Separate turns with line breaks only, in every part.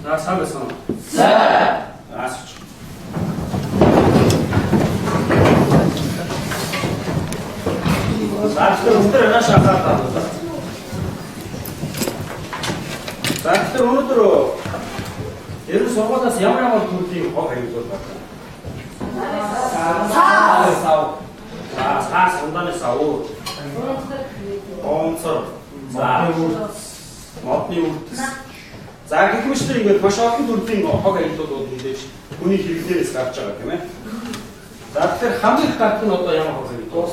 За сайн.
За.
Асууч. За өнөөдөр яаш ахаад байна. За өнөөдөр ерөн сургуулиас ямар төрлийн хог хаягдуулж байна? Саас ундааны сав. Онцор. За модны үрдэс. За гэх мэт ингээд маш олон төрлийн хог хаягдуулууд мэдээж хүний хэрэглээрээс гарч байгаа тийм ээ. За тэгэхээр хамгийн их гарах нь одоо ямар хог хаягдуул?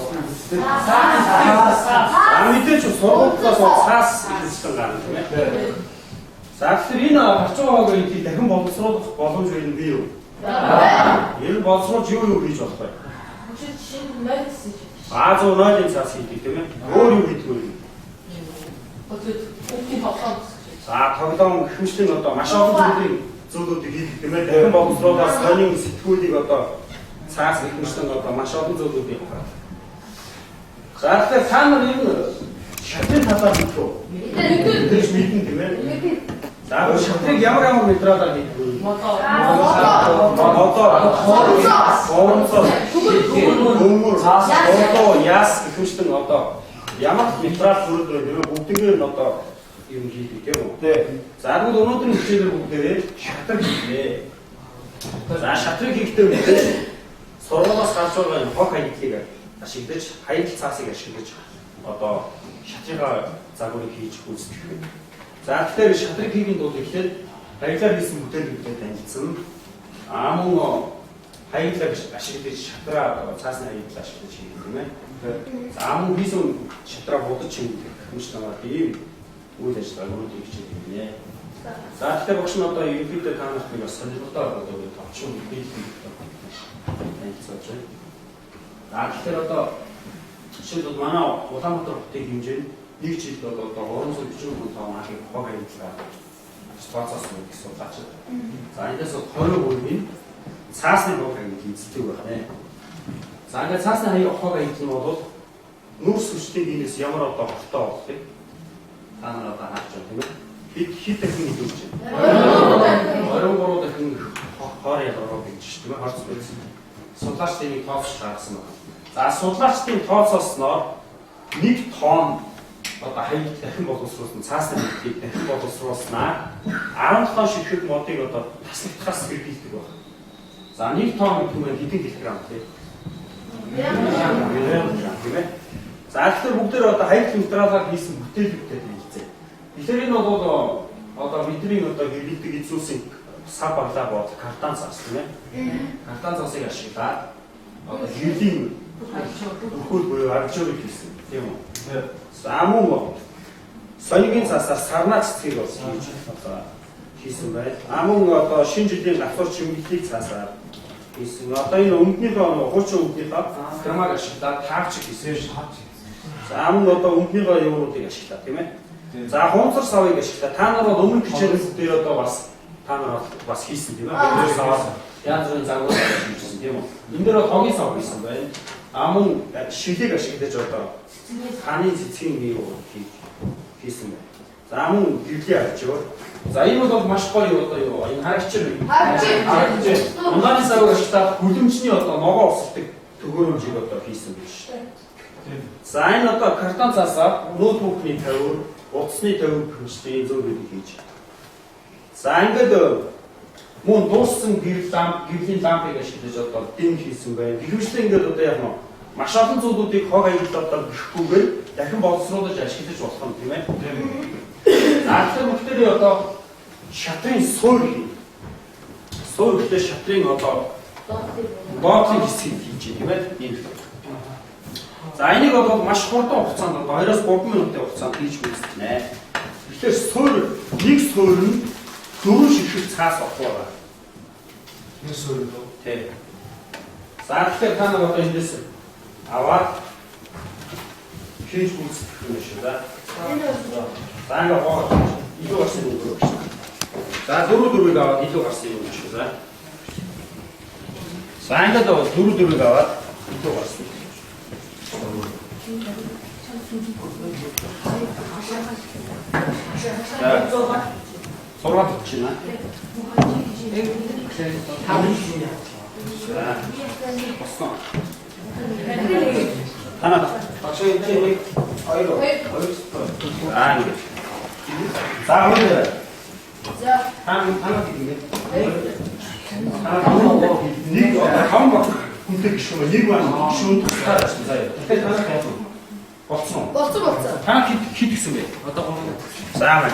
Мэдээж сургуулиас цаас ихэлсэн гарна тийм ээ. За тэгэхээр энэ харцуу хог хаягдлыг дахин боловсруулах боломж байна бий юу? Энэ боловсруулж юу хийж болох вэ? А100-ийн цаас хийдэг тийм ээ. Өөр юу хийдэг вэ? За тоглоом хэмжлэн одоо маш олон төрлийн зүйлүүдийг хийдэг тийм ээ. Дахин боловсруулаад сонин сэтгүүлийг одоо цаас хэмжлэн одоо маш олон зүйлүүдийг гаргав. За тэгэхээр та нар энэ шатрын талаар мэдв үү? Мэдээж мэднэ тийм ээ. За шатрыг ямар материалаар хийдэг вэ? Мотор, хөмөр, яс гэхмэчлэн одоо ямар материал төрөлдрөө бүгднийг одоо юм хийдэг тийм үү? За тэгвэл өнөөдрийн хичээлээр бүгдээрээ шатрыг хийлээ. За шатрыг хийхдээ мэдээж сургуулиас гарч байгаа хог хаягдлыг ашиглаж, хаягдл цаасыг ашиглаж одоо шатрыгаа загварыг хийж гүйцэтгэх. За тэгэхээр шатрыг хийгийн тулд ихлээр хаягдлаар хийсэн бүтээлүүдтэй танилцсан. Мөн хаягдлыг ашиглаж шатраа цаасны хаягдлыг ашиглаж хийх юм ээ. За мөн хийсэн шатраа будаж хийх хүмүүс намайг ийм үйл ажиллагааг өнөөдөр хичээлээ гинэ. За тэгэхээр багш нь одоо ерөнхийдөө та нарт нэг сонирхолтой одоо товчхон хэлбэл танилцуулж байна. За тэгэхээр одоо жишээлбэл манай Улаанбаатар хотын хэмжээнд нэг жилд одоо 340 тонн ахыг хог хаягдлаар тооцоос нэг судлаач. За эндээс 20% нь цаасны хог хаягдл эзэлдэг байна. За ингээд цаасны хог хаягдл нь бол нүүрс хүчтэй гинээс ямар одоо хортой болдог. Та нар одоо харж байна тийм ээ. Хэд дахин идүүлж байна. 23 дахин хоор ялгараа гэж тийм ээ. Хорц байсан. Судлаачдын нэг тооцож гаргасан байна. За судлаачдын тооцоосноор 1 тонн одоо хаягдл дахин боловсруулсан цаасны хаягдлыг дахин боловсруулснаа 17 ширхэг модыг одоо таслахтаас хэрэглэдэг байна. За 1 тонн гэх юм хэдэн килограмм тийм ээ. За тэгэхээр бүгдээр одоо хаягдл материалаар хийсэн бүтээлүүдтэй хэлцээ. Тэгэхээр энэ бол одоо бидний одоо хэрэглэдэг эзүүсийн сав баглаа бод картан цаас тийм ээ. Картан цаасыг ашиглаад одоо хэрлийн хөл буюу арчурыг хийсэн тийм үү. За мөн сонигийн цаасаар сарнаа цэцгийг бол хийж одоо хийсэн байна. Мөн одоо шинэ жилийн гацуур чимэглэлийг цаасаар хийсэн. Одоо энэ өмнөднийхөө хуучин өмнөднийхөө грамаг ашиглаад таарч хийсэн. За мөн одоо өмнөднийхөө юуруудыг ашиглаа тийм ээ. За хунцар савыг ашиглаа. Та нар бол өмнө хичээлээс дээр одоо бас та нар бас хийсэн тийм ээ. Хунцар саваар янз бүрийн загвар хийсэн тийм үү. Энэ дээр бол хогийн сав хийсэн байна. Мөн шилийг ашиглаж одоо хааны цэцгийн юу хийсэн байна. За мөн гэрлийн арчуур. За энэ бол маш гоё одоо юу энэ харагчир. Ундааны савыг ашиглаад хүлэмжний одоо ногоо усалдаг төгөөрөмжийг одоо хийсэн биш. За энэ одоо картон цаасаар ноутбукны тавир, утасны тавир хэмжээний зөвлөдийг хийж. За ингээд мөн дууссан гэрлийн лампыг ашиглаж одоо дэм хийсэн байна. Гэвчлэн ингээд одоо яг маш олон зүйлүүдийг хог хаягдлаар гэхгүйгээр дахин боловсруулж ашиглаж болох юм тийм ээ. За тэгэхээр бүгдээ одоо шатрын суур гэхлээр шатрын одоо бодлын хэсгийг хийж тийм ээ. За энийг бол маш хурдан хугацаанд одоо 2-3 минутын хугацаанд хийж үзтнэ. Тэгэхээр суур нь 4 ширхэг цаас авах байна. Энэ суур нь тийм. За тэгэхээр та нар одоо эндээс аваад хийж үзэх юм шиг да. За ингээ хоо илүү гарсан үг өгч. За 4-4-ийг аваад илүү гарсан юм шиг да. За ингээ 4-4-ийг аваад илүү гарсан. 6 붙이나? 자, 벗어. 하나 더. 아니. 자, 오늘. 하나 끼리네. 하나 더. 니고 가면 막 군대기 쉬워. 니고 하면 쉬운 거 살았습니다. 그때 하나 더. 없어. 하나 키 있으면. 자,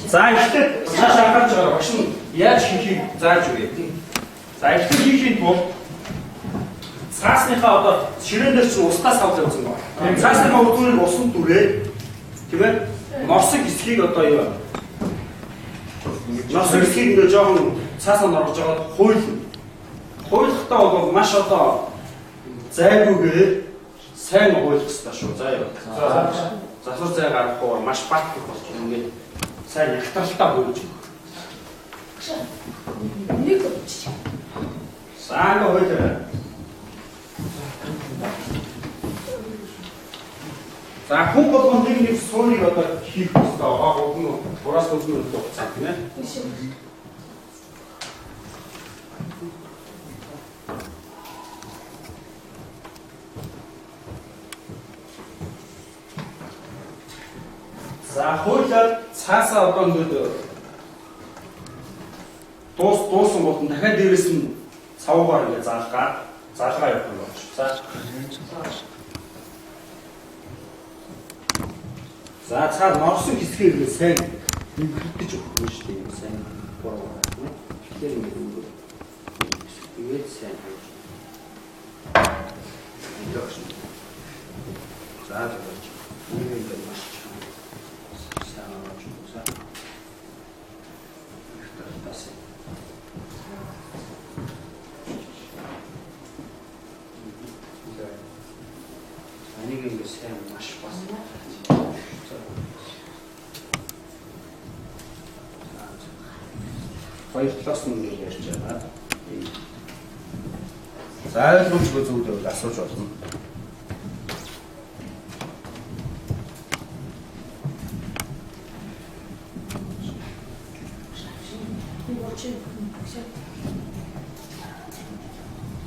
자, 이때 사실 아까 저 훨씬 яачхи зааж өгье. За ихтэй хийхин тулд цаасныхаа одоо ширээн дээр чинь устгаас авдаг гэсэн байна. Цаасныхаа өдрийг усан дүрээ тийм ээ? Носог хэсгийг одоо юу? Носог хэсгийг ингээ жоохон цаасаа норгож байгаа хуйлна. Хуйлахдаа бол маш одоо зайгүйгээр сайн хуйлах хэрэгтэй шүү. За юу. Засвар зай гаргахгүй маш бат болж ингээд сайн ялтартай хуйлж. Нэг өч. Сайн хуйлаа. За хүн болгон нэг суурийг одоо хийх хэрэгтэй. Огн бураас өгнө гэсэн тийм ээ. За хуйлаад цаасаа одоо ингээд дуусан бол дахиад дээрэс нь цавгаар ингээд заалгаа явах юм байна. За цаа норсон хэсгийг ингээд сайн хөвдөж өгөх юм шүү дээ. Сайн боороо байна. Тэгэхээр ингээд сайн хийж. За тэгэж. Ингээд маш хоёр талаас нь ингэ ярьж байгаа. За ойлгомжгүй зүйлүүд асууж болно.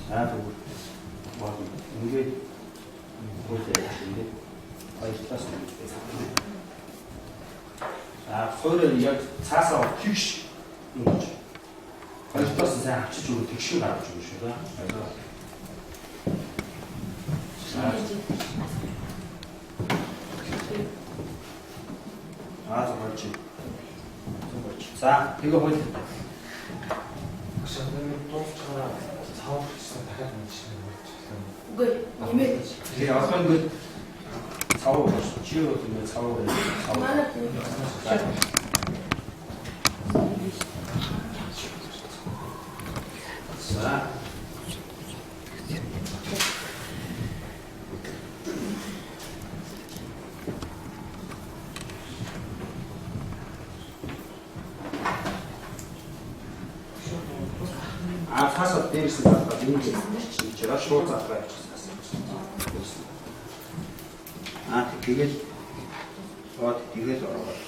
За тэгвэл болно. Ингээд хөөе ингэ хоёр талаас нь. За хоёроо яг цаасаа тэгш ингэж хоёр талаас нь сайн авчиж өгөх тэгшин гаргаж өгнө шүү дээ. Зурч. За тэгээ хөл.
дуусчаараа цааварчсан дахиад мэдчихсэн юм байна.
Үгүй нэмээд.
Тэгээ одоо ингээд цаав болж чи юу гэдэг цаав цаав.
Манай
За. Хасад дээрс нь одоо ингэж чираа шууд заахаа явчихсан. Тэгээд вот тэгээд ороод.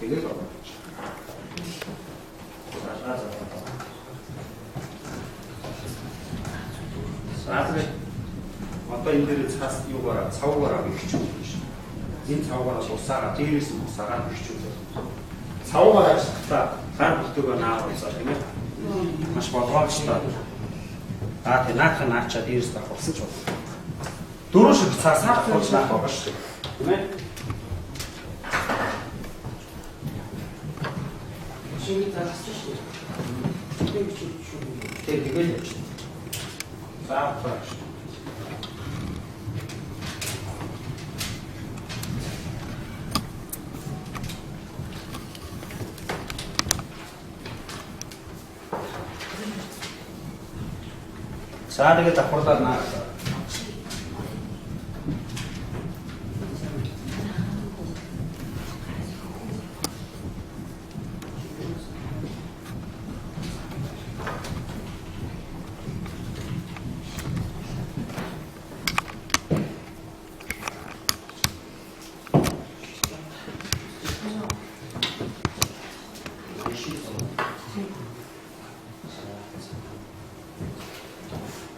Тэгээд ороод. Саасрэ одоо энэ дээр цаас юугаар цавгаараа бичиж өгнө шүү. Энэ цавгаараа усаараа дээрээс нь усаараа бичиж өгнө. Цавгаараа та гар бүтээгээ наавалцаа тийм ээ. Маш болгоомжтой. Тэг наачаа дээрээс давхарсан ч болно. Дөрөв шиг цаасаар болж наах байгаа шүү. Тийм ээ.
шинэ заасан шүү.
Тэгээд явж. Заавал. Саадагээ давхарлаад наа.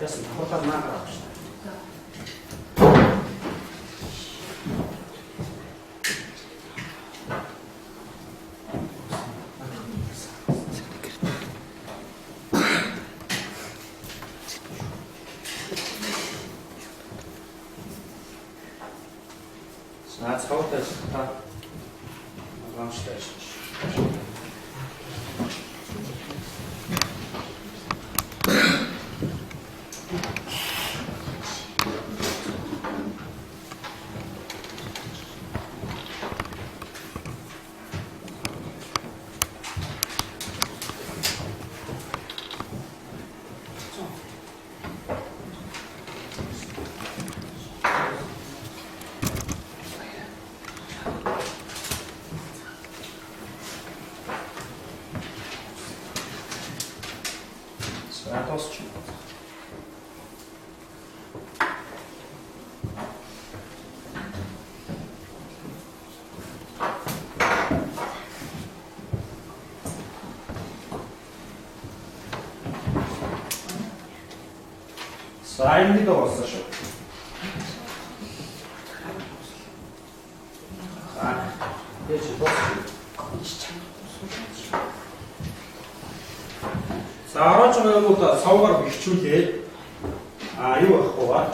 됐습니다. 호타도 나가봅시다. 자, 차부터 시작합니다. 나갑시다. 자, 토스 주. 사인리도 왔었죠. 자, 이제 토스. 자, 오른쪽부터 사오가로 비추게. 이거 갖고 와.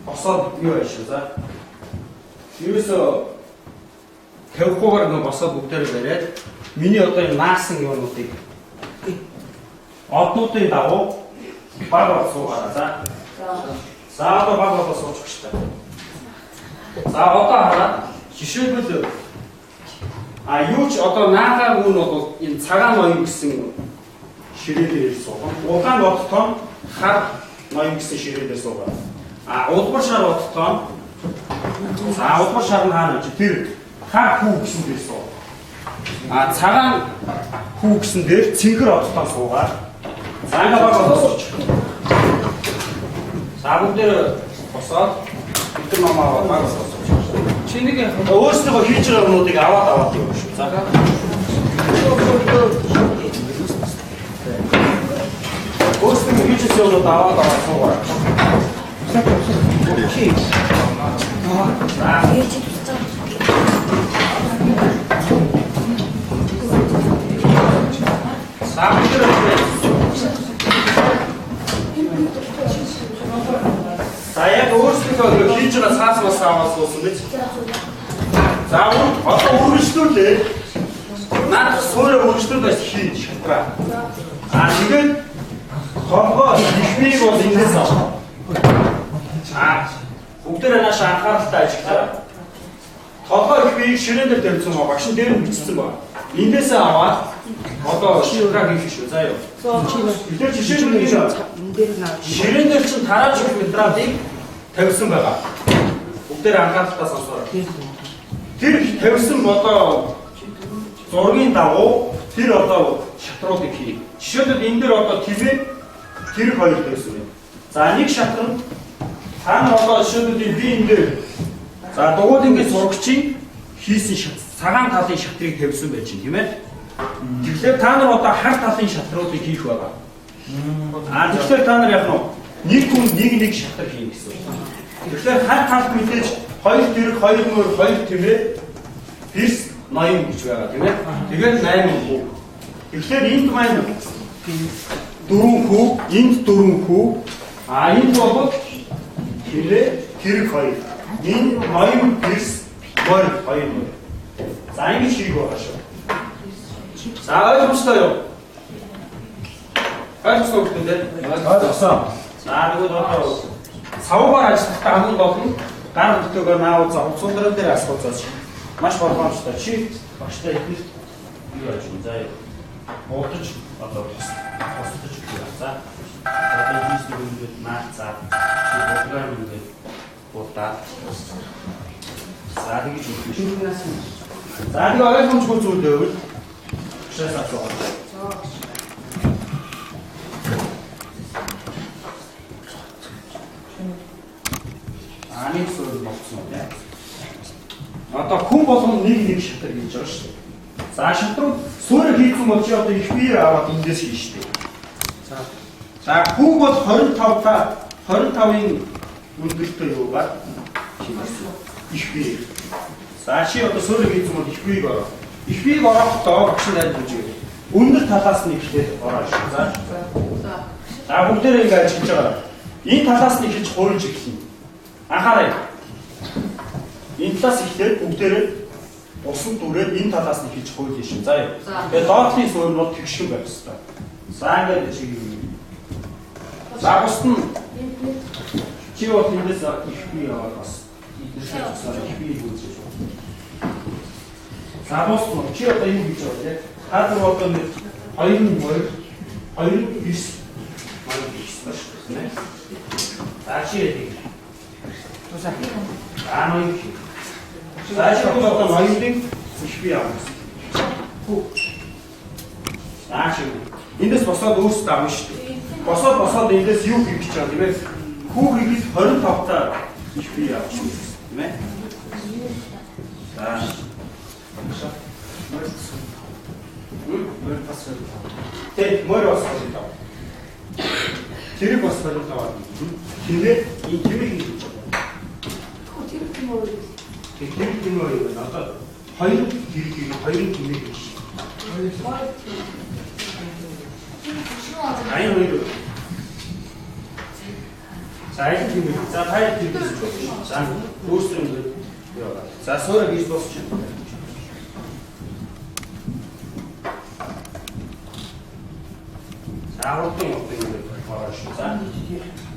버섯 이거 있어. 여기서 대우코가를 그 버섯 목대를 베래. 미니 어떤 나스 이거 놓대. 어떻게 다고 바로 쏘아라. 자, 또 바로 쏘줍시다. 자, 어떠하라? 지실부터 유치 어떤 나가고노도 인 차가 너희 гэсэн ширээдэр суугаа. Угаан бодтон хар ноён гэсэн ширээдэр суугаа. Удмар шар бодтон удмар шар нь хаана чи тэр хар хүү гэсэн дээр суугаа. Цагаан хүү гэсэн дээр цэнхэр бодтон суугаа. Цаага баг босооч. Бүгдээр босоод бид намаа баг босооч. Чинийг өөрсдөө хийж байгаа юмнуудыг аваад юм шүү. За. Өөрсдөө хийж байгаа юмнууд аваад суугаа. Окей. За, яг өөрсдөө хийж байгаа цаасмаас аваад суусан биз? За, одоо үргэлжлүүлээ. Наад суурь үргэлжлүүлээс хийж шатраа. Тэгээд толгой ихнийг бол эндээс авах. Бүгдээрээ нааш анхааралтай ажиллаа. Толгой ихнийг ширээн дээр тавьсан байгаа. Багш нь дээр нь бичсэн байна. Эндээс аваад одоо ширээн хийх шүү. За юу. Тэр жишээ нь ширээн дээр чинь тарааж их материалыг тавьсан байгаа. Бүгдээрээ анхааралтай сонсоорой. Тэр тавьсан одоо зургийн дагуу тэр одоо шатруудыг хий. Жишээлбэл энэ дээр одоо тэмээ тэр хоёр тавьсан байна. За, нэг шатар нь та нар одоо жишээлбэл би энэ дээр за дугуйлангийн зурагчийн хийсэн цагаан талын шатрыг тавьсан байж чинь тийм ээ. Тэгэхээр та нар одоо хар талын шатруудыг хийх байгаа. Тэгэхээр та нар яг нэг хүн нэг шатар хийн гэсэн. Тэгэхээр хар талд мэдээж хоёр тэрэг, хоёр мөр, хоёр тэмээ пирс 80 гэж байгаа тийм ээ. Тэгээд 8 хүү. Тэгэхээр энд маань 4 хүү, энд 4 хүү. Энд бол тэмээ тэрэг 2. Энэ 80 пирс мөр 2 мөр. За, ингэ шиг байгаа шүү. За, ойлгомжтой юу? Ойлгосон үү дээ? Ойлгосон. За, тэгвэл одоо савгаар ажиллахдаа хамгийн гол нь гар бүтөөгөө наав за хувцсундрал дээр асууцаач. Маш болгоомжтой. Чи багштай ихнэр юу яаж юм заа. Уудаж одоо тусдаж өгье. За. Одоо хийсний үндэд наацаа. Чи бодлоор үндэд бодаа. За, тэгж өгье. За, тэг ойлгомжгүй зүйл байвал шээс асуугаа. Нэг зүйл болцсон үү? Одоо хүн болгоно нэг шатраг хийж байгаа шүү дээ. За шатрууд суурь хийсэн бол чи одоо их бие аваад эндээс хийн шүү дээ. За хүүг бол 25-ын өндөртэй юу ба их бие. За чи одоо суурь хийсэн бол их биег ороо. Их биег орохдоо багш найд үзье. Өндөр талаас нь ихлээд ороо шүү. За бүгдээрээ ингэ ажиллаж байгаа. Энэ талаас нь ихэлж хуурж эхэлнэ. Анхаарай. Энэ талаас ихлээд бүгдээрээ усан дүрээд энэ талаас нь ихэлж хуурж шин. За юу. Тэгээ доотлын суурь нь тэгшин байх хэрэгтэй. За ингэ чиг юм. За бус нь чи бол эндээс их бие яваад бас их бие үзэж байна. За бус нь чи одоо юу хийж байгаа вэ? Хаад одоо нэг 2 9 За чи яа. Тусаа. Аагүй. За чи одоо ноёдын их бие авах. За чи эндээс босоод өөрсдөө авна шүү дээ. Босоод эндээс юу хийх гэж байгаа тийм ээ? Хүүхийг 25-таа их бие авах шүү дээ. Тийм ээ? За. Мөр тасгал. Тэг мөр бас болоо. Тэрийг бас болоо. Тэгээд энэ тэрийг хийж байгаа.
Тэр мөр.
Тэр мөр юу вэ? Одоо хоёр тэрийг хийж. Айн хоёр. За энэ тийм үү. За таяа тийм үү. За өөрсдөө ингэ яа. За суурь хийж дуусчих. Ааруулын ингэ ороо шүү.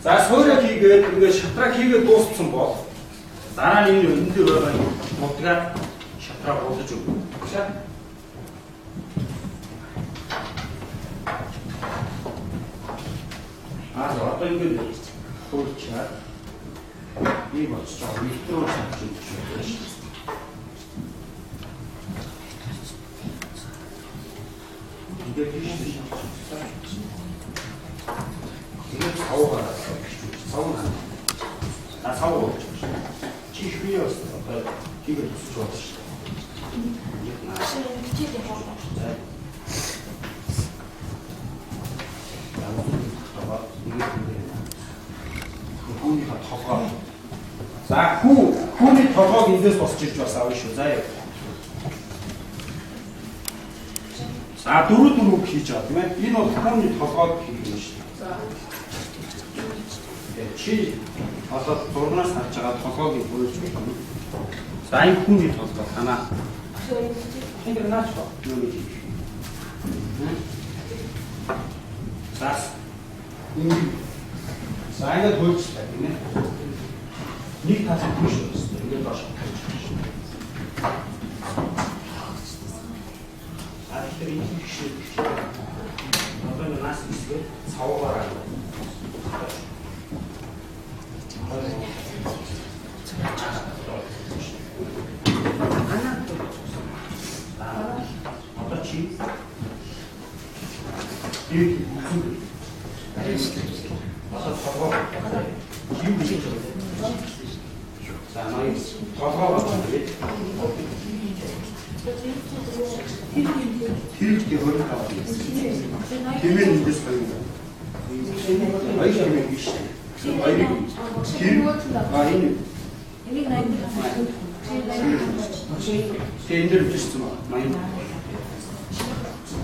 За суурь хийгээд ингэ шатраг хийгээд дууссан бол дараа нь энэ дээр байгаа нутгаа шатраг уудаж өгнө. Одоо ингэ хуурчаад ийм болчих жоо метро шатж өгч шүү. Тэгээд тийш 이게 사오가 사오나 나 사오 지휘였어. 이거 무슨 좋았어. За хүүний толгойг эндээс босч ирж бас авна шүү. За яа. За дөрөв хийж байгаа тийм ээ. Энэ бол хүүний толгойг хийж байна шүү. Чи одоо зурнаас харж байгаа толгойг бүрж байна. За энэ хүний толгой танаа. Тэнгэр наач ба. За. За ингэ хөөцтэй тийм ээ. Нэг тас биш үү? Ингэ доош. А тэр их шиг. Одоо нас ისე цаугаар аа.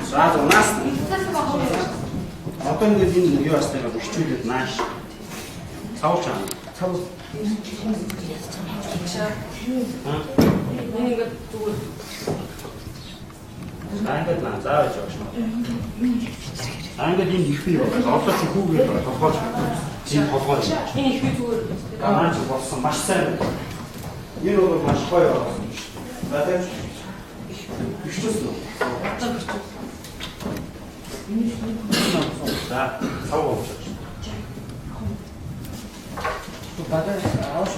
Сразу у нас 어떤 게 있는 게 왔을 때가 비추듯 나시 사오찬 사오 나한테 나 자죠. 나한테 님 이쁘요. 어떻게 후게 더 커져. 지금 더 커져. 이 휴주. 가만히 봤어. 맛있어요. 이거도 맛있어요. 나한테 비추었어. 자, 사고 없어. 또 받아야 아웃.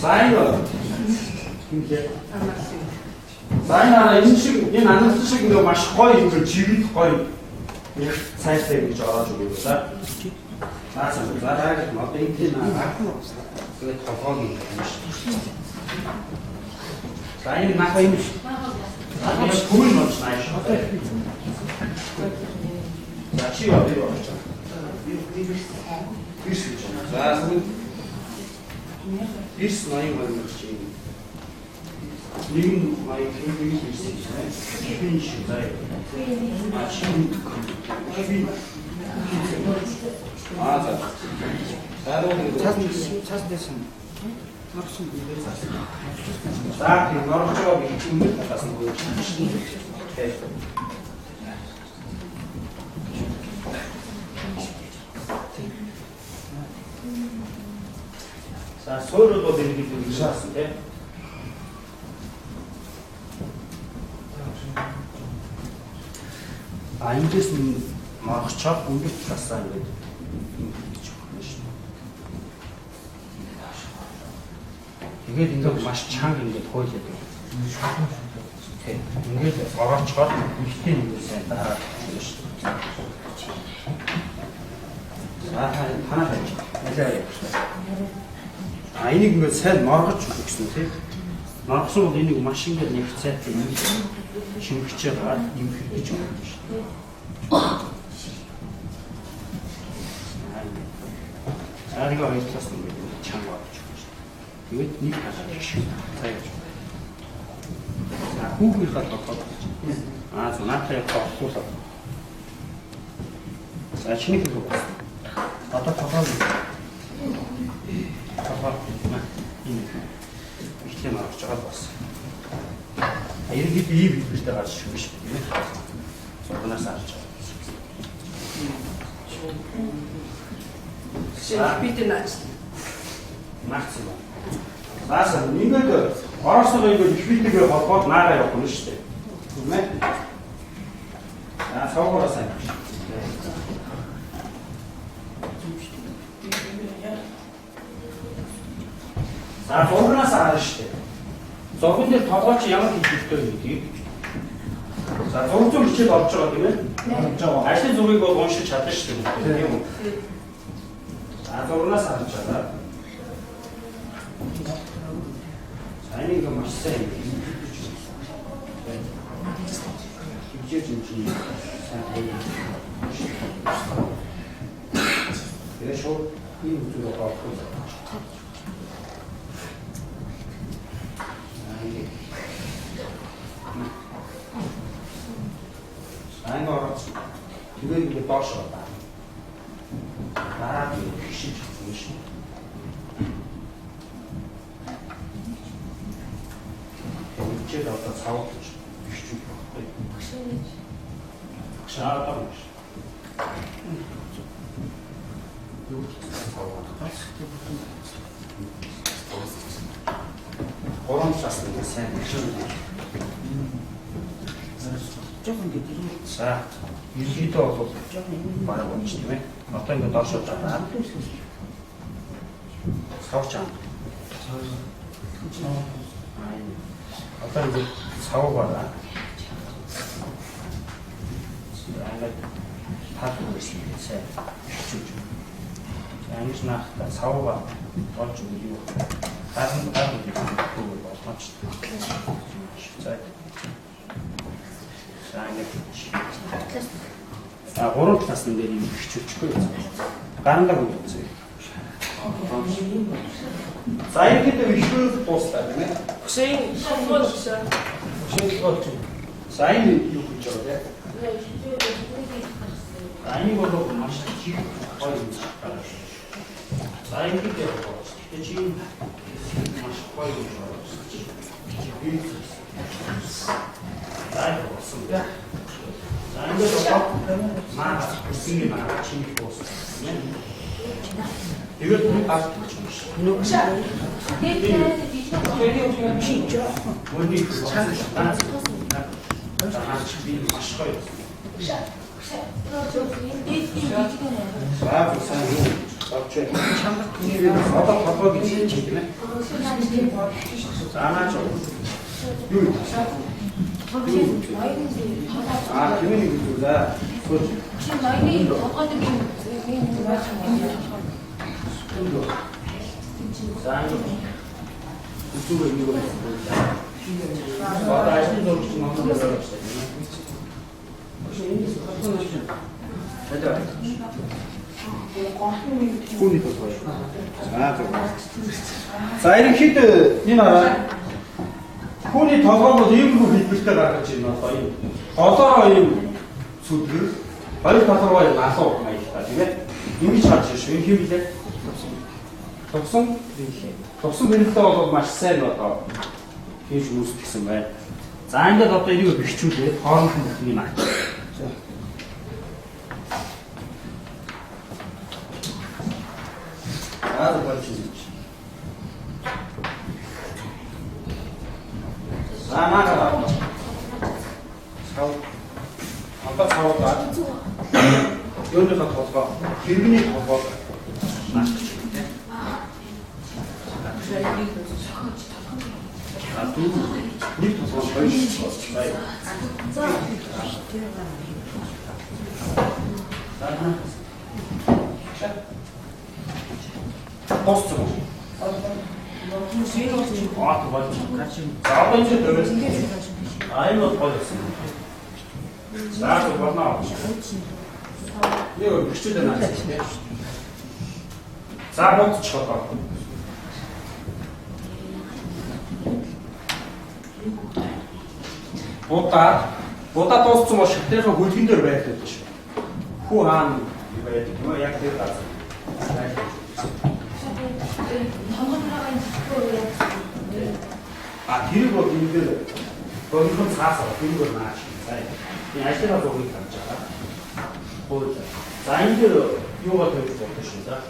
사인은 이렇게 사인. 因為 나는 쓰시는 거 맛이 거의 그 지휘 거의 нэг сайтай гэж ороод өгöö за. Наасан зараад одоо энэ тийм тэгээд толгойг юм шүү. За энэ нах юм шүү. Аа түмэн болж нааш. За чи яа дээр болж байгаа. Бис гэж байна. За бис маяг маяг чи. Нэгэн маяг хийх бис байна. Хин шиг заа. Аа за.
цаас дэсэн. Марсан дээр цаас.
За тийм норчоо би хүмүүс татасан гэж. За сойрол бол энэ гэдэг юм шаасан тийм. Эндээс нь маргачаад өнгөт тасаа ингээд ингэж өгнө шүү. Тэгээд ингээд маш чанга ингээд хойлоод байна. Тийм. Ингээд ороочгоор ихтэй ингээд сайн дараад өгнө шүү. Танаа байж. Ялаа яа. Энийг ингээд сайн маргаж өгөх гэсэн тийм. Маргасан бол энийг маш ингээд нэг цайтай нэг шингэж байгаа юм хийж өгнө шүү. Арга хэлсэн юм чанга болж байна. Тэгээд нэг талаар шиг цааш. Хүүхний хатад. Зунаахай хавцуулаад. За чиний хөө. Одоо тохиол. Энэ ихтэй маргаж байгаа бас. Ерөнхийдөө ийм хэлбэртэй гарч шүү биш үү? Зурнаас харж байгаа.
Биtte наач.
Наац юм. Заасан ингээд Оросоор ингээд их битэйгээ холбоод наараа явах нь шүү дээ. Тийм ээ. Цааваараа сайн. За зурнаас харна шүү дээ. Зурган дээр тоглооч ямар хэлбэртэй гэдгийг. За зураг зур хичээл болж байгаа тийм ээ. Болж байгаа. Ажлын зургийг бол уншиж чадна шүү дээ. Тийм үү? Зурнаас харж байгаа. Энийг маш сайн хичээж юм чи сайн хийх. Тэгээ шууд ийм зүйл бохгүй. Сайн орооч. Тэгээд ингэ доош ороо. Дараа нь хишиж өгнө шүү. Чиг одоо цаавч хичүүх байхгүй. Шаардсан биш. Юу ч цааваад бас Орон цаас нэг сайн хичүүх. Жохон гэдэг юм. За, ерөнхийдөө бол бараг болж тийм ээ. Одоо ингэ доош орж байгаа. Цаавч аа. Одоо ингэ цаав байгаа. Ингээд тат үгүй сайн хичүүж. Ангиж наахта цааваа болж өгөх юу. Харин гэдэг нь болмооч. За. Гурван классны дээр юм хичүүлчихгүй. Гарандаг үг үзье. За ихэд ихтэй дуустаа тийм ээ.
Хөшийн шамбал хөшөө.
Хөшийн гол. За энэ юу гэж байгаа вэ? Ани болоо маш их гоё юм байна. За ихэд яваа. Тэгэж чи маш гоё юм байна. Дай болсон. За ингээд маа үсгийн маа чиний пост. Тэгээд нэг авч гэж байна. Нүг шаа. Тэгээд чи Мөрний цааш байна. Цааш би маш гоё. За сайн юу? Авч чамд нэг одоо холбоо гэж тийм ээ. За наач. Юу? 아, 기분이 그거다. 그렇지. 자, 이쪽으로 있는 거를 보자. 아이스크림 좀 한번 내려갑시다. 손이 더 좋아요. 자, 이런 키트, 이나, 손이 더 가고, 이거 밑에 나갔지, 나, 어서, 이, 수들, 빨리 다 들어와야 나서, 나중에, 이미 찾으시오, 힘이 돼. 독성? 독성 밀도가 맛있어야 돼. хийж үүсгэсэн байна. За ингээд одоо энийг бэхжүүлээ. Хооронд нь бүхний маань. Аа болж байна. За маа. Сав. Одоо цааваа. Юуны толгой. Хэрвний толгой. Маш их тийм. А тут нэг толгой хоёр. За. Постцоо. Аа болж байна. За одоо энэ дэвээс. Аймаг болсон. За болно. Юу бичиж байна тийм. За бодчих одоо. Будаа дууссан бол шигтэрхэн хөлгөн дээр байдаг гэж. Хүү хаана байдаг юм яг тэр газар. А тэр бол энэ дээр гонхон цаасаа тэр бол наач. За энэ ажлаа зургийг харж байгаа. Хөөе. За энэ дээр юугаар тавьж болох шүү дээ.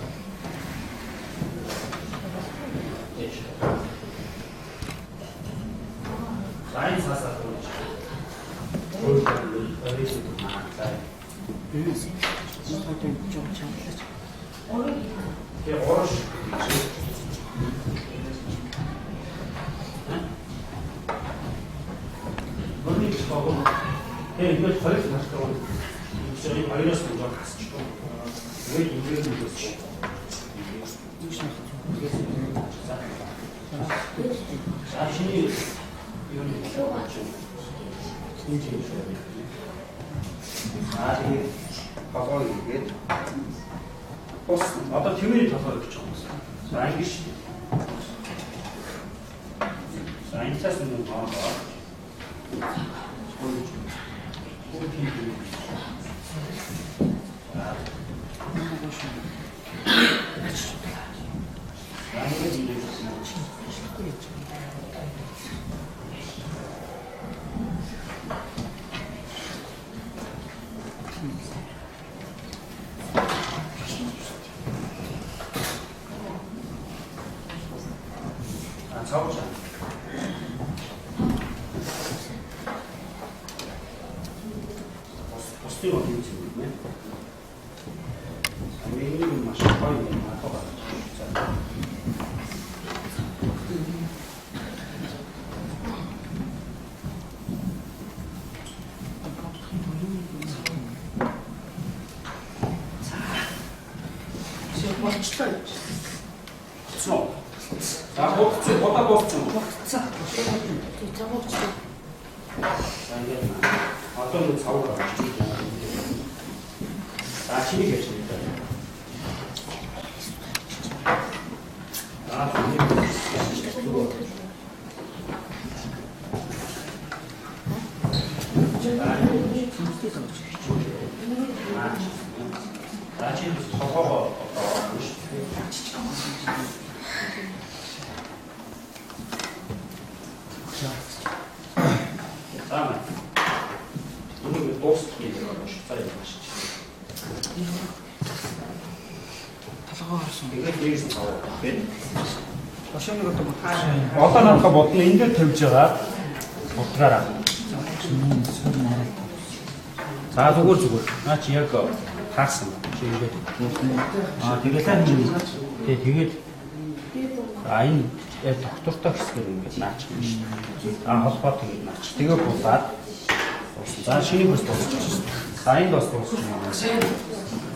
Сайн цаасаа тавьж. 이걸 더 해서 다시 들어가면 저희 바이러스 먼저 갔죠. 왜 이걸 믿었죠? 자신이 이걸 믿었죠. 인지해 줘야 돼요. 아, 이게 봐봐 이게 버스 아까 뒤면이 더 그렇죠. 자, 이게 시. 자, 인체스는 봐봐. 잡으자. 버스가 어디 있네? 메뉴는 맛이 거의 나빠가. 자, 버스, 버다 버스.
자, 먹자.
자, 이제 어떤 사고가 자신이 계십니다. 자신 서서가 다음에 이놈의 도스트에 들어가고 싶다 이런 것이지. 이게 여기서 나와.
Машины 것도 못
어떤 한가 못는 인들 들자가 못가라. 자, зүгээр. Наач яг хаасан. Жигээ. Аа, тэгээд тань. Тэгээд энэ доктортой хэсгээр ингэж наачих юм шүү дээ. Холбоо тэгээд наачих. Тэгээ буудаад за шинийг бас дуусчих. За энэ бас дуусчих юм.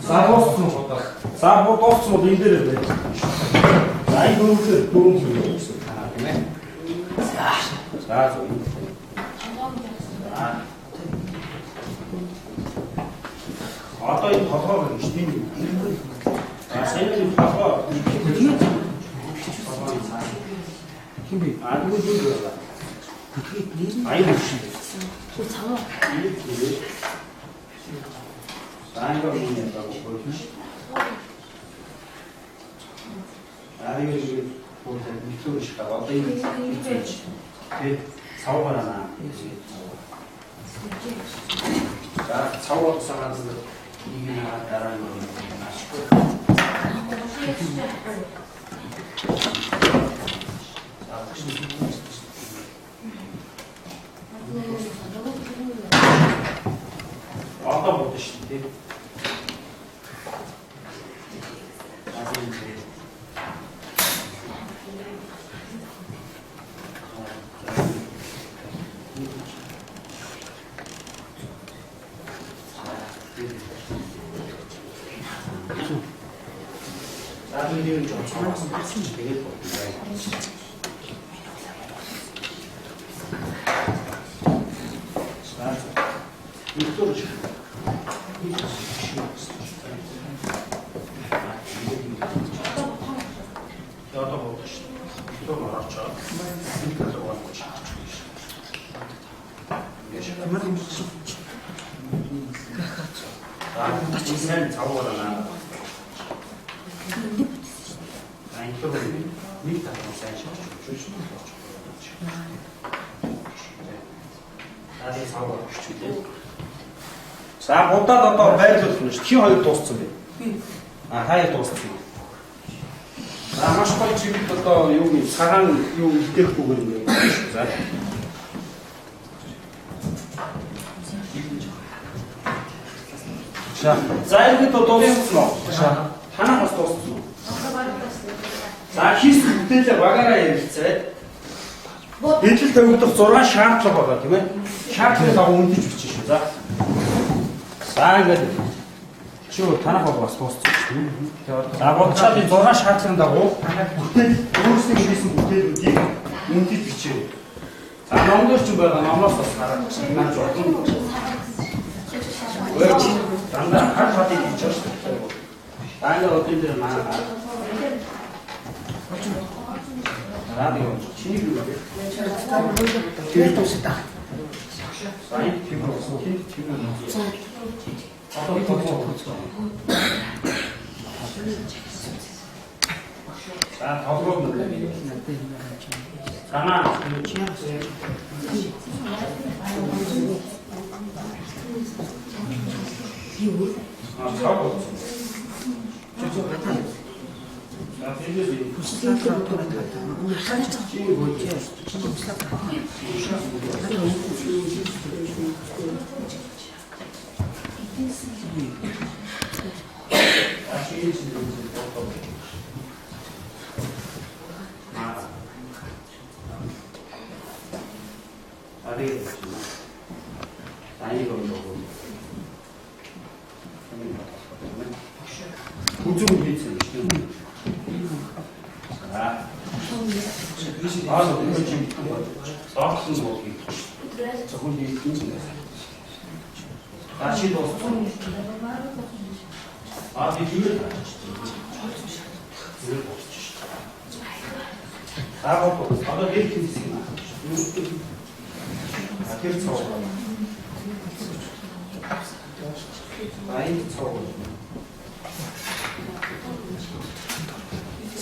За дууссан уу бодоо. За дууссан уу энэ дээр байж. За энэ дөрөв гэсэн тийм ээ. За зөв. Одоо энэ толгой гэж тийм. За сайн л толгой. Хин би адгүй зүйл байна. Аяа шиг.
цаваа.
Заангаа юм даа боож. Аяа шиг боож мэдгүй шиг байгаа. Одоо энэ тэгээд цаваараа. За цаваа усаад нэг дараа нь ашгүй. Одоо бодсон шүү дээ. Заавал 좀 참아서 같이 되게 За будаад одоо байрлуулах нь шүү. Чи хоёр дууссан бэ? Хаяа дууссан. За маш гоё чиглэл одоо юу юм цагаан юу идэхгүйгээр юм байна. За. За ингэж дууссан уу? Танаа бас дууссан уу? За хийс бүтээлээ багаараа ярилцаад дэжил тавигдах 6 шаардлага байгаа тийм ээ. Шаардлагыг дагуу үнэлж бичиж шүү. За. За ингээд чи танах бас дууссан шүү. За бодчаад энэ 6 шаардлагын дагуу бүтээл өөрсдөө хийсэн бүтээлүүдийг үнэлж бичээ. За номдор ч байгаа номноос бас хараад маань жоо. Ой чи дандаа хар хатыг хийчих шүү. Таанаа өдөн дээр маа. 라디오 진입을
뒤로 쓰다.
사인 뒤로 뒤로 자, 더불어 놀래. 하나,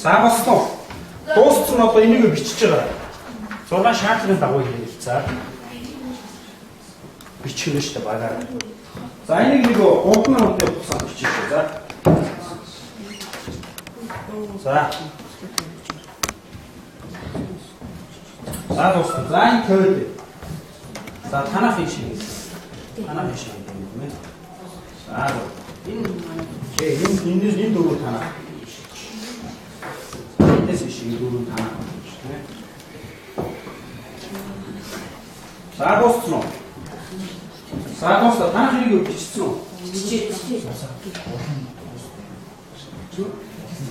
Саавасноо дууссан одоо энийг бичиж байгаа. 6 шаардлагын дагуу хэлцээ. Бичих нь шүү дээ багаар. За энийг нэг гудны онтой тусаад бичих. За. За дууссан. За энэ төвд. За танах хийж. Танах хийж юм байна. За энэ дөрөв танах. This is шиг дөрөв танаа болж байна. За дууссан уу? За дууссан. Та хэрийг бичсэн үү?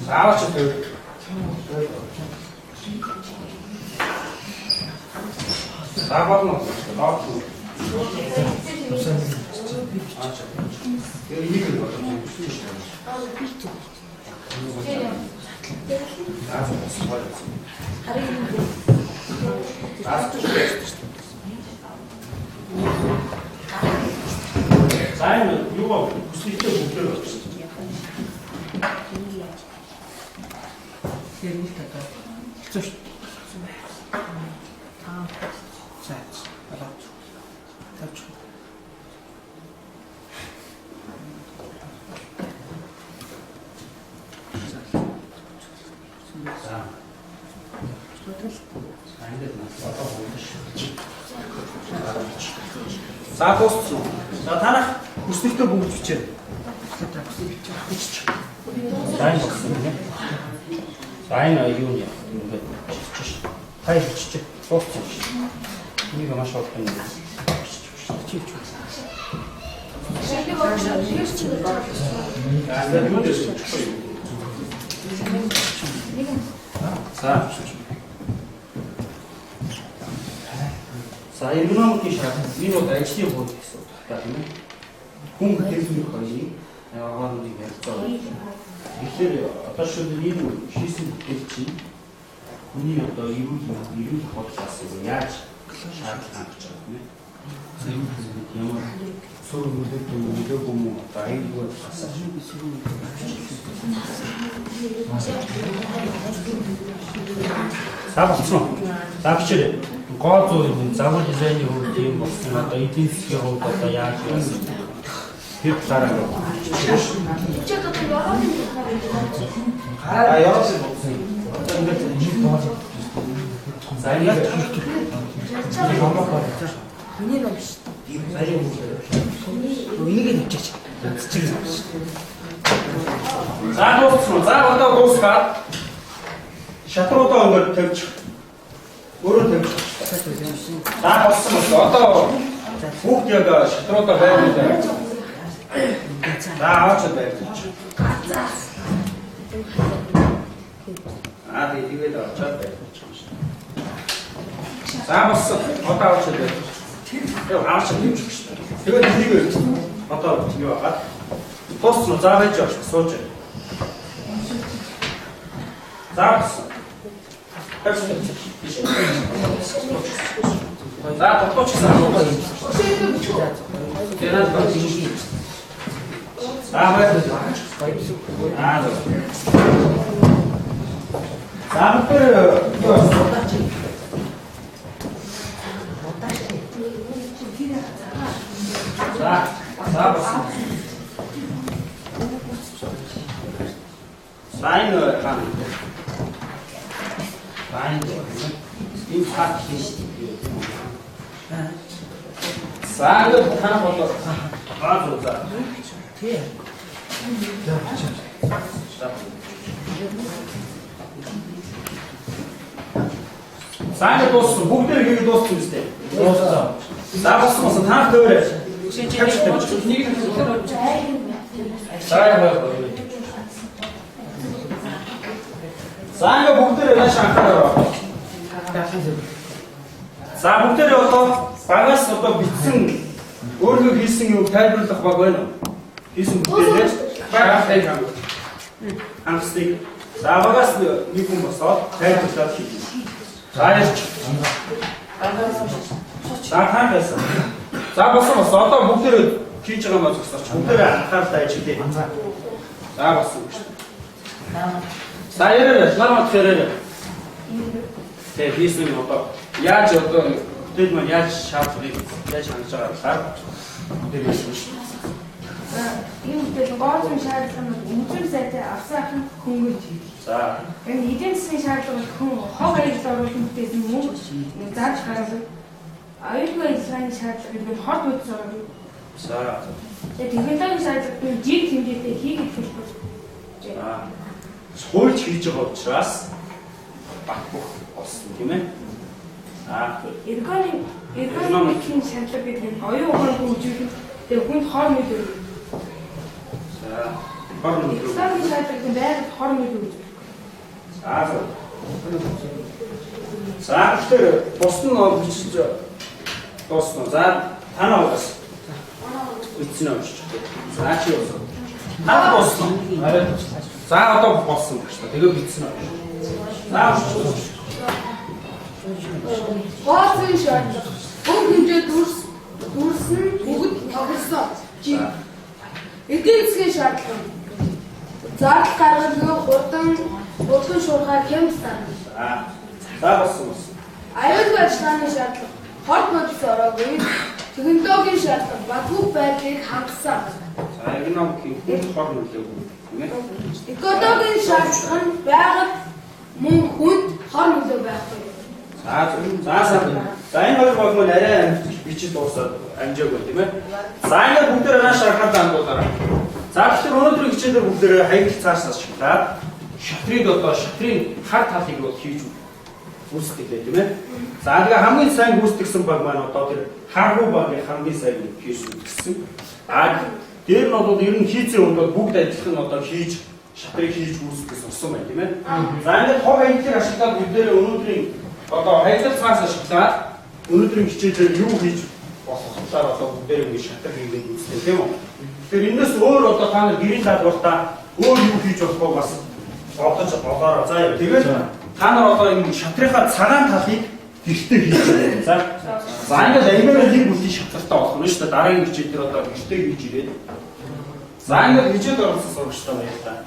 Заавч тэр. Заавал нь гоо. Тэр ийм л болно. Сайн юу хүсэлтэй бүгдээр болчихсон. За дууссан. За танах хүсэлтэй бүгд бичээ. Сайн болсон нэ. Сайн юу юм бэ? Хай бичиж. Дууссан. Энийг маш олон юм. За эргономикийн шат энэ бол ажлын хууль гэсэн үг байна. Хүн хэлбэр хоёрын яваануудыг ярьцгаа. Тэгэхээр одоо шууд энэ хийсэн бүтээл чинь хүний одоо эрүүл бодлоос яаж шаардлага гарч байгаа юм бэ? Ямар сөрөг үлдээгүй юм уу? Одоо аюулгүй асаж. За болчихсон. За бичээрэй. Гол зүйл нь завар дизайны хувьд юм болсон. Одоо эдийн засгийн хувьд одоо яаж юм? Тэр дараа нь. Аа яах вэ? Одоо ингээд нэг боо. За ингээд миний nom шүү. Баяр хүрээ. Энийг нь хийчих. За дууссан. За одоо дуусгаад шатруудаа өнгөөр тавьчих. Өөрөө тавьчих. За болсон бол одоо бүгд яг шатруудаа байрлуулаа. За аваач байрлуулж. Тэгээд очоод байрлуулж байгаа шүү. За болсон. Одоо аваач байрлуулж. Яг аваач тавьчих шүү. Тэгээд энийг одоо юу агаад дууссан. За байж байгаа шүү. Сууж. За болсон. За тогтоочихсан. Тэрэн бачиг. За баярлалаа. За тэр За басан. Сайн хаан. Энэ хат хийш. Саад танах болоо. За. Тий. Саад дууссан. Бүгдээ хийгээд дууссан үстэй. Дууссан. За болсон танах төөрэй. Нэг Саага бүгдээ яаш анхаараа. За бүгдээ одоо багаас одоо битсэн өөрөө хийсэн юм тайлбарлах баг байна уу? Хийсэн бүгдээ багаас тайлбар. Амстыг. За багаас нэг хүн босоод тайлбарлаад хийх. За ярьж. За хаанаас. За босон одоо бүгдээ хийж байгаа маа зогсооч. Бүгдээ анхаарал ажиллая. За босон. За ярэ намайг тэрэ. Тэг хийсэн одоо яаж одоо тэгэл маань яаж шаардлагыг яаж хангаж байгаагаар тэр хийсэн шүү.
За ийм үедээ гооцон шаардлага нь үнэхээр сайтай авсан ахын хөнгөж.
За
энэ эдийн засгийн шаардлага хүн хог аюултай оруулалтаас мөнгө зааж гаргав. Аюулгүй ажиллагааны шаардлагыг нь хот үдс оров.
За
технологийн шаардлагыг жиг хэмжээтэй хийгээд хэлбэр.
хуульч хийж байгаа учраас болсон тийм ээ.
Эргономикийн шаардлага гэдэг нь оюун ухаан хөгжүүлэх тэгээ хүнд хор нөлөө.
За хор нөлөө.
Экономикийн шаардлага гэдэг байгаль хор нөлөө гэж.
За тэгэхээр бус нь бичиж дуусна. За танаа угаас. Үтснэ авч. За чи явсан. Наад болсон. За одоо болсон гэж та. Тэгээ бичсэн. За авч.
Боосын шаардлага. Бүх хэмжээ дүрсэн бүгд тоглосон. Эдийн засгийн шаардлага. Зардал гаргалгүй хурдан шуурхай хэмстан.
За болсон.
Аюулгүй ажиллагааны шаардлага. Хорт бодис ороогүй. Технологийн шаардлага бадгүй байдлыг хангасан.
За экономикийн хүнд хор нөлөө тийм ээ.
Экологийн шаардлага нь байгаль мөн хүнд хор нөлөө байхгүй.
За энэ хоёр бол мөн арай амжилт бичиж дуусаад амжаагүй тийм ээ. За ингээд бүгдээ нааш харахад андуулаарай. За тэгэхээр өнөөдрийн хичээлээр бүгдээ хаягдл цаашаас шатлаад шатрын хар талыг бол хийж үүсгэлээ тийм ээ. За тэгээ хамгийн сайн гүйцэтгсэн баг маань одоо тэр харгуу багийн хамгийн сайн хийж үүсгэсэн. Дээр нь бол ер нь хийцэн үнд бол бүгд ажиллах нь одоо хийж шатрыг хийж үүсгэх сонсон байна тийм ээ. За ингээд хог хаягдлыг ашиглаад бүгдээ өнөөдрийн одоо хаягдл цаашаас шатлаад өнөөдрийн хичээлээр юу хийж болох талаар одоо бүгдээ ингэ шатар хийгээд үзлээ тийм үү. Тэгэхээр энэс өөр одоо та нар гэрийн даалгавартаа өөр юу хийж болохоо бас бодож болоорой. За тэгээд та нар одоо энэ шатрынхаа цагаан талыг гэртээ хийж байна. За ингээд амиараа нэг бүлгийн шатртаа болох нь шүү дээ. Дараагийн хичээлээр одоо гэртээ хийж ирээд. За ингээд хичээл орсон сурагчтай баярлалаа.